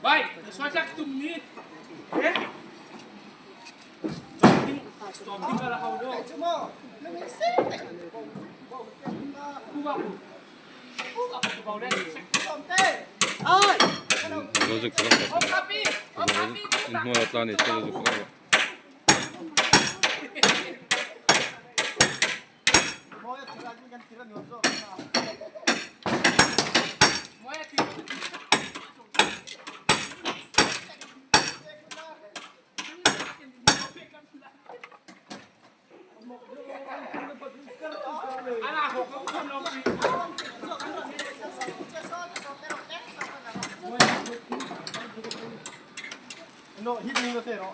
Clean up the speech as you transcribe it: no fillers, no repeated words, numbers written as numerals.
Vai, só já que tu me. Stop ka lang ako. Тоже красота. Моя тlatna тоже красота. No, hit me with it. No.